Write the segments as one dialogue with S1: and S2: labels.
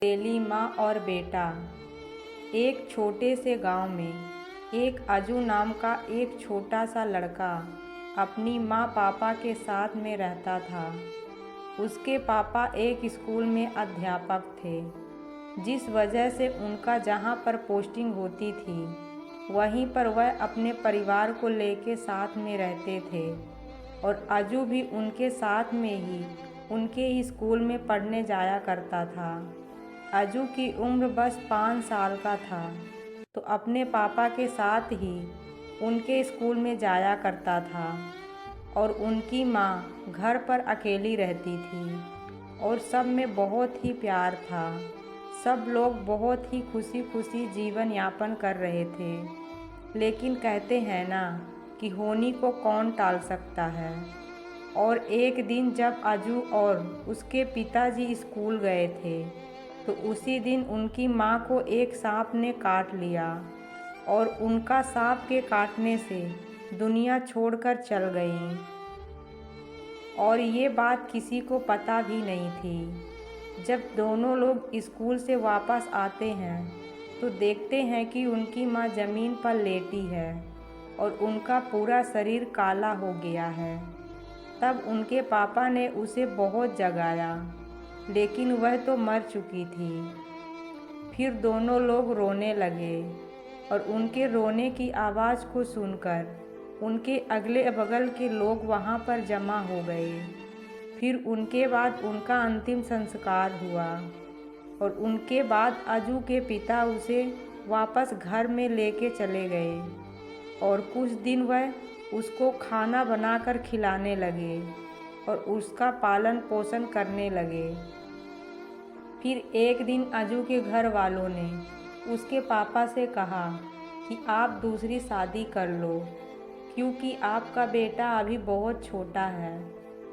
S1: तेली माँ और बेटा। एक छोटे से गांव में एक अजू नाम का एक छोटा सा लड़का अपनी माँ पापा के साथ में रहता था। उसके पापा एक स्कूल में अध्यापक थे, जिस वजह से उनका जहाँ पर पोस्टिंग होती थी वहीं पर वह अपने परिवार को लेके साथ में रहते थे और अजू भी उनके साथ में ही उनके ही स्कूल में पढ़ने जाया करता था। अजू की उम्र बस 5 साल का था, तो अपने पापा के साथ ही उनके स्कूल में जाया करता था और उनकी माँ घर पर अकेली रहती थी और सब में बहुत ही प्यार था। सब लोग बहुत ही खुशी खुशी जीवन यापन कर रहे थे। लेकिन कहते हैं ना कि होनी को कौन टाल सकता है। और एक दिन जब अजू और उसके पिताजी स्कूल गए थे तो उसी दिन उनकी माँ को एक सांप ने काट लिया और उनका सांप के काटने से दुनिया छोड़कर चल गई और ये बात किसी को पता भी नहीं थी। जब दोनों लोग स्कूल से वापस आते हैं तो देखते हैं कि उनकी माँ ज़मीन पर लेटी है और उनका पूरा शरीर काला हो गया है। तब उनके पापा ने उसे बहुत जगाया, लेकिन वह तो मर चुकी थी। फिर दोनों लोग रोने लगे और उनके रोने की आवाज़ को सुनकर उनके अगले बगल के लोग वहाँ पर जमा हो गए। फिर उनके बाद उनका अंतिम संस्कार हुआ और उनके बाद अजू के पिता उसे वापस घर में लेके चले गए और कुछ दिन वह उसको खाना बनाकर खिलाने लगे और उसका पालन पोषण करने लगे। फिर एक दिन अजू के घर वालों ने उसके पापा से कहा कि आप दूसरी शादी कर लो, क्योंकि आपका बेटा अभी बहुत छोटा है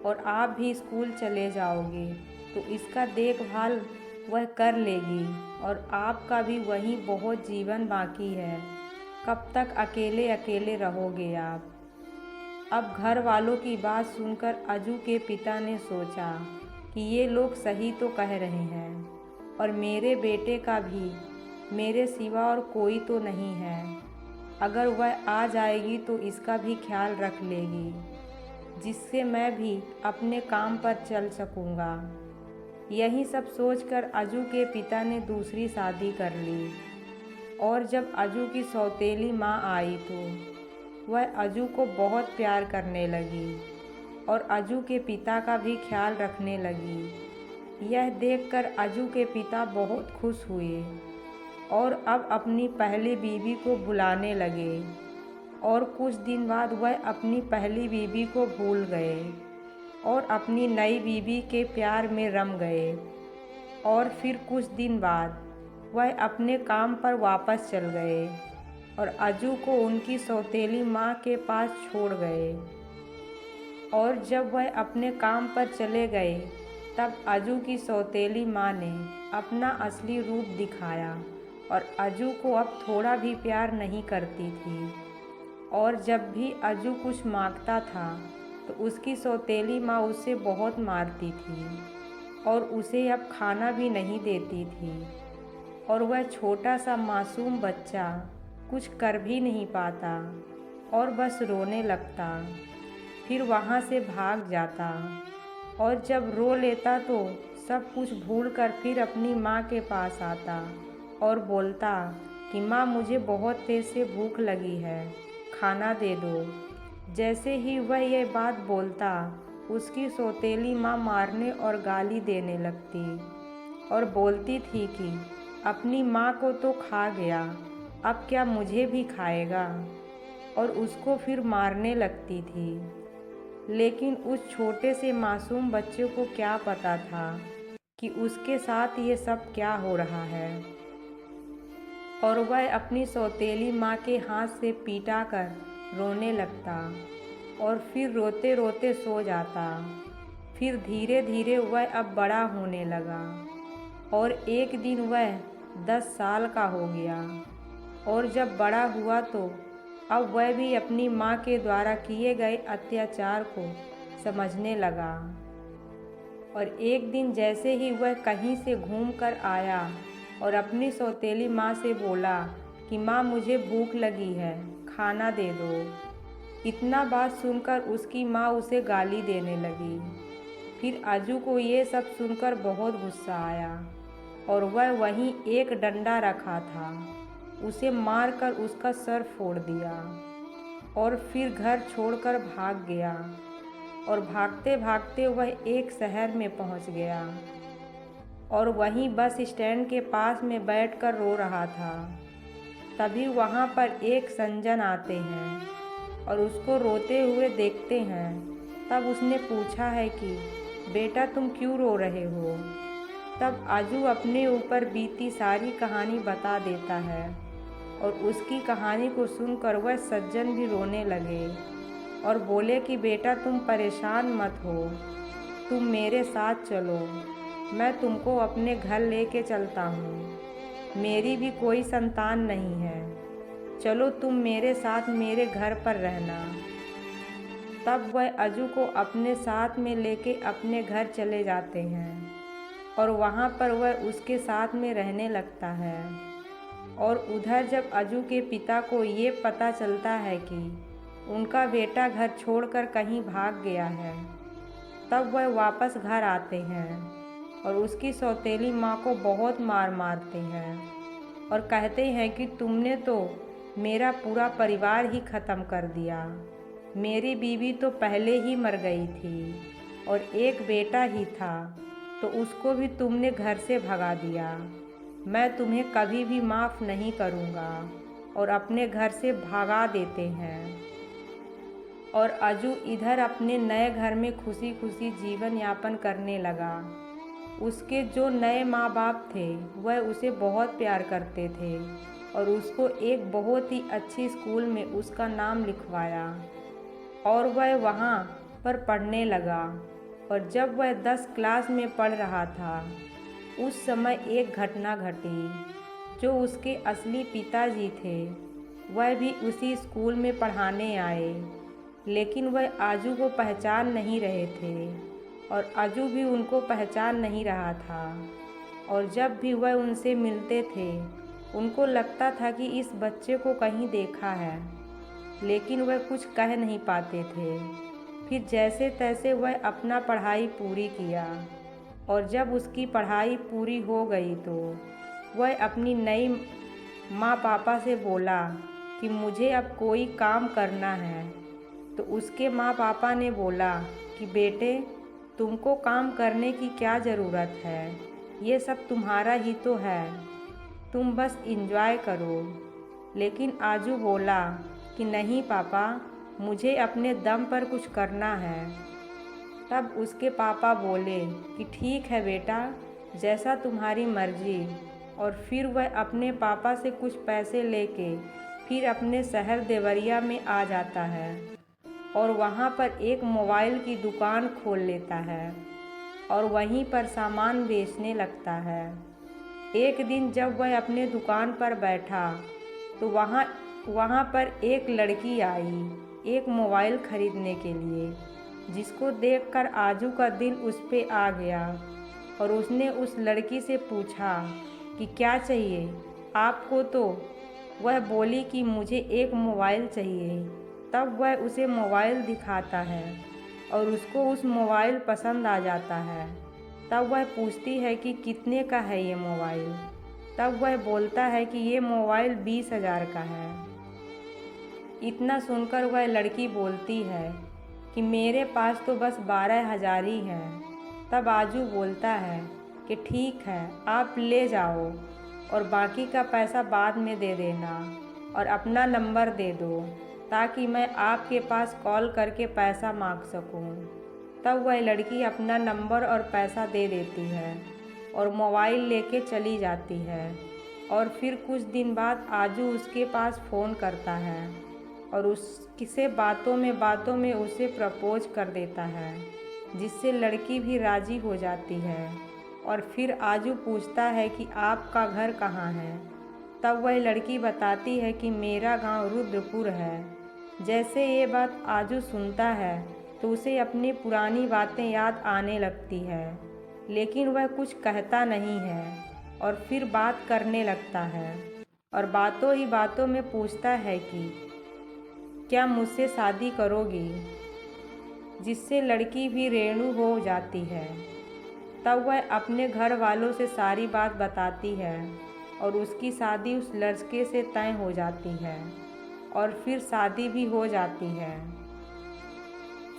S1: और आप भी स्कूल चले जाओगे तो इसका देखभाल वह कर लेगी और आपका भी वहीं बहुत जीवन बाकी है। कब तक अकेले अकेले रहोगे आप। अब घर वालों की बात सुनकर अजू के पिता ने सोचा कि ये लोग सही तो कह रहे हैं और मेरे बेटे का भी मेरे सिवा और कोई तो नहीं है। अगर वह आ जाएगी तो इसका भी ख्याल रख लेगी, जिससे मैं भी अपने काम पर चल सकूँगा। यही सब सोचकर अजू के पिता ने दूसरी शादी कर ली और जब अजू की सौतेली माँ आई तो वह अजू को बहुत प्यार करने लगी और अजू के पिता का भी ख्याल रखने लगी। यह देखकर अजू के पिता बहुत खुश हुए और अब अपनी पहली बीवी को बुलाने लगे और कुछ दिन बाद वह अपनी पहली बीवी को भूल गए और अपनी नई बीवी के प्यार में रम गए। और फिर कुछ दिन बाद वह अपने काम पर वापस चल गए और अजू को उनकी सौतेली माँ के पास छोड़ गए। और जब वह अपने काम पर चले गए तब अजू की सौतेली माँ ने अपना असली रूप दिखाया और अजू को अब थोड़ा भी प्यार नहीं करती थी। और जब भी अजू कुछ मांगता था तो उसकी सौतेली माँ उसे बहुत मारती थी और उसे अब खाना भी नहीं देती थी और वह छोटा सा मासूम बच्चा कुछ कर भी नहीं पाता और बस रोने लगता। फिर वहाँ से भाग जाता और जब रो लेता तो सब कुछ भूलकर फिर अपनी माँ के पास आता और बोलता कि माँ मुझे बहुत तेज़ से भूख लगी है, खाना दे दो। जैसे ही वह यह बात बोलता उसकी सौतेली माँ मारने और गाली देने लगती और बोलती थी कि अपनी माँ को तो खा गया, अब क्या मुझे भी खाएगा, और उसको फिर मारने लगती थी। लेकिन उस छोटे से मासूम बच्चे को क्या पता था कि उसके साथ ये सब क्या हो रहा है। और वह अपनी सौतेली माँ के हाथ से पीटा कर रोने लगता और फिर रोते रोते सो जाता। फिर धीरे धीरे वह अब बड़ा होने लगा और एक दिन वह 10 साल का हो गया और जब बड़ा हुआ तो अब वह भी अपनी माँ के द्वारा किए गए अत्याचार को समझने लगा और एक दिन जैसे ही वह कहीं से घूम कर आया और अपनी सौतेली माँ से बोला कि माँ मुझे भूख लगी है, खाना दे दो। इतना बात सुनकर उसकी माँ उसे गाली देने लगी। फिर अजू को ये सब सुनकर बहुत गुस्सा आया और वह वहीं एक डंडा रखा था, उसे मारकर उसका सर फोड़ दिया और फिर घर छोड़कर भाग गया। और भागते भागते वह एक शहर में पहुंच गया और वहीं बस स्टैंड के पास में बैठकर रो रहा था। तभी वहां पर एक संजन आते हैं और उसको रोते हुए देखते हैं। तब उसने पूछा है कि बेटा तुम क्यों रो रहे हो। तब अजू अपने ऊपर बीती सारी कहानी बता देता है और उसकी कहानी को सुनकर वह सज्जन भी रोने लगे और बोले कि बेटा तुम परेशान मत हो, तुम मेरे साथ चलो, मैं तुमको अपने घर लेके चलता हूँ। मेरी भी कोई संतान नहीं है, चलो तुम मेरे साथ मेरे घर पर रहना। तब वह अजू को अपने साथ में लेके अपने घर चले जाते हैं और वहाँ पर वह उसके साथ में रहने लगता है। और उधर जब अजू के पिता को ये पता चलता है कि उनका बेटा घर छोड़कर कहीं भाग गया है, तब वह वापस घर आते हैं और उसकी सौतेली माँ को बहुत मारते हैं और कहते हैं कि तुमने तो मेरा पूरा परिवार ही ख़त्म कर दिया। मेरी बीवी तो पहले ही मर गई थी और एक बेटा ही था, तो उसको भी तुमने घर से भगा दिया। मैं तुम्हें कभी भी माफ़ नहीं करूँगा। और अपने घर से भगा देते हैं। और अजू इधर अपने नए घर में खुशी खुशी जीवन यापन करने लगा। उसके जो नए माँ बाप थे वह उसे बहुत प्यार करते थे और उसको एक बहुत ही अच्छी स्कूल में उसका नाम लिखवाया और वह वहाँ पर पढ़ने लगा। और जब वह 10 क्लास में पढ़ रहा था, उस समय एक घटना घटी। जो उसके असली पिताजी थे वह भी उसी स्कूल में पढ़ाने आए, लेकिन वह आजू को पहचान नहीं रहे थे और आजू भी उनको पहचान नहीं रहा था। और जब भी वह उनसे मिलते थे उनको लगता था कि इस बच्चे को कहीं देखा है, लेकिन वह कुछ कह नहीं पाते थे। फिर जैसे तैसे वह अपना पढ़ाई पूरी किया और जब उसकी पढ़ाई पूरी हो गई तो वह अपनी नई माँ पापा से बोला कि मुझे अब कोई काम करना है। तो उसके माँ पापा ने बोला कि बेटे तुमको काम करने की क्या ज़रूरत है, ये सब तुम्हारा ही तो है, तुम बस एंजॉय करो। लेकिन आजू बोला कि नहीं पापा, मुझे अपने दम पर कुछ करना है। तब उसके पापा बोले कि ठीक है बेटा, जैसा तुम्हारी मर्जी। और फिर वह अपने पापा से कुछ पैसे लेके फिर अपने शहर देवरिया में आ जाता है और वहाँ पर एक मोबाइल की दुकान खोल लेता है और वहीं पर सामान बेचने लगता है। एक दिन जब वह अपने दुकान पर बैठा तो वहाँ पर एक लड़की आई एक मोबाइल खरीदने के लिए, जिसको देखकर आजू का दिल उस पे आ गया और उसने उस लड़की से पूछा कि क्या चाहिए आपको। तो वह बोली कि मुझे एक मोबाइल चाहिए। तब वह उसे मोबाइल दिखाता है और उसको उस मोबाइल पसंद आ जाता है। तब वह पूछती है कि कितने का है ये मोबाइल। तब वह बोलता है कि ये मोबाइल 20,000 का है। इतना सुनकर वह लड़की बोलती है कि मेरे पास तो बस 12,000 ही हैं। तब आजू बोलता है कि ठीक है, आप ले जाओ और बाकी का पैसा बाद में दे देना और अपना नंबर दे दो ताकि मैं आपके पास कॉल करके पैसा मांग सकूं। तब वह लड़की अपना नंबर और पैसा दे देती है और मोबाइल लेके चली जाती है। और फिर कुछ दिन बाद आजू उसके पास फ़ोन करता है और उससे बातों में उसे प्रपोज कर देता है, जिससे लड़की भी राज़ी हो जाती है। और फिर आजू पूछता है कि आपका घर कहाँ है। तब वह लड़की बताती है कि मेरा गांव रुद्रपुर है। जैसे ये बात आजू सुनता है तो उसे अपनी पुरानी बातें याद आने लगती है लेकिन वह कुछ कहता नहीं है और फिर बात करने लगता है और बातों ही बातों में पूछता है कि क्या मुझसे शादी करोगी, जिससे लड़की भी रेणु हो जाती है। तब वह अपने घर वालों से सारी बात बताती है और उसकी शादी उस लड़के से तय हो जाती है और फिर शादी भी हो जाती है।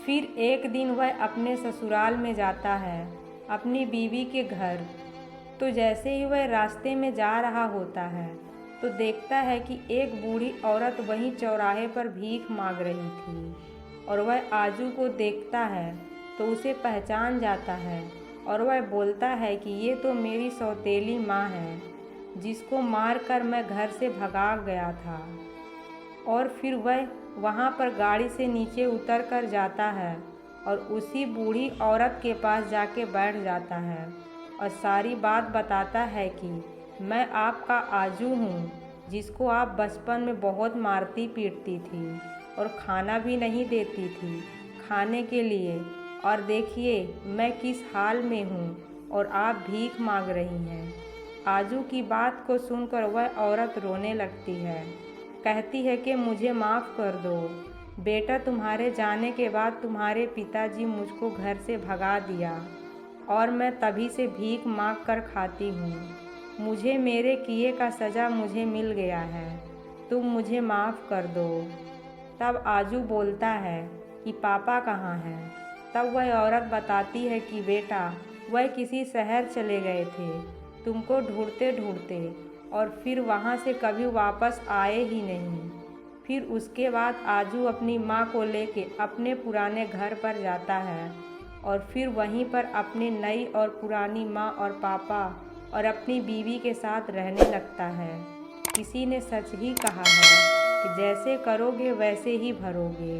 S1: फिर एक दिन वह अपने ससुराल में जाता है, अपनी बीवी के घर। तो जैसे ही वह रास्ते में जा रहा होता है तो देखता है कि एक बूढ़ी औरत वहीं चौराहे पर भीख मांग रही थी और वह आजू को देखता है तो उसे पहचान जाता है और वह बोलता है कि ये तो मेरी सौतेली माँ है, जिसको मारकर मैं घर से भगा गया था। और फिर वह वहाँ पर गाड़ी से नीचे उतर कर जाता है और उसी बूढ़ी औरत के पास जाके बैठ जाता है और सारी बात बताता है कि मैं आपका आजू हूँ, जिसको आप बचपन में बहुत मारती पीटती थी और खाना भी नहीं देती थी खाने के लिए, और देखिए मैं किस हाल में हूँ और आप भीख मांग रही हैं। आजू की बात को सुनकर वह औरत रोने लगती है, कहती है कि मुझे माफ़ कर दो बेटा, तुम्हारे जाने के बाद तुम्हारे पिताजी मुझको घर से भगा दिया और मैं तभी से भीख मांग कर खाती हूँ। मुझे मेरे किए का सज़ा मुझे मिल गया है, तुम मुझे माफ़ कर दो। तब आजू बोलता है कि पापा कहाँ हैं। तब वह औरत बताती है कि बेटा वह किसी शहर चले गए थे तुमको ढूंढते ढूंढते और फिर वहाँ से कभी वापस आए ही नहीं। फिर उसके बाद आजू अपनी माँ को लेके अपने पुराने घर पर जाता है और फिर वहीं पर अपनी नई और पुरानी माँ और पापा और अपनी बीवी के साथ रहने लगता है। किसी ने सच ही कहा है कि जैसे करोगे वैसे ही भरोगे।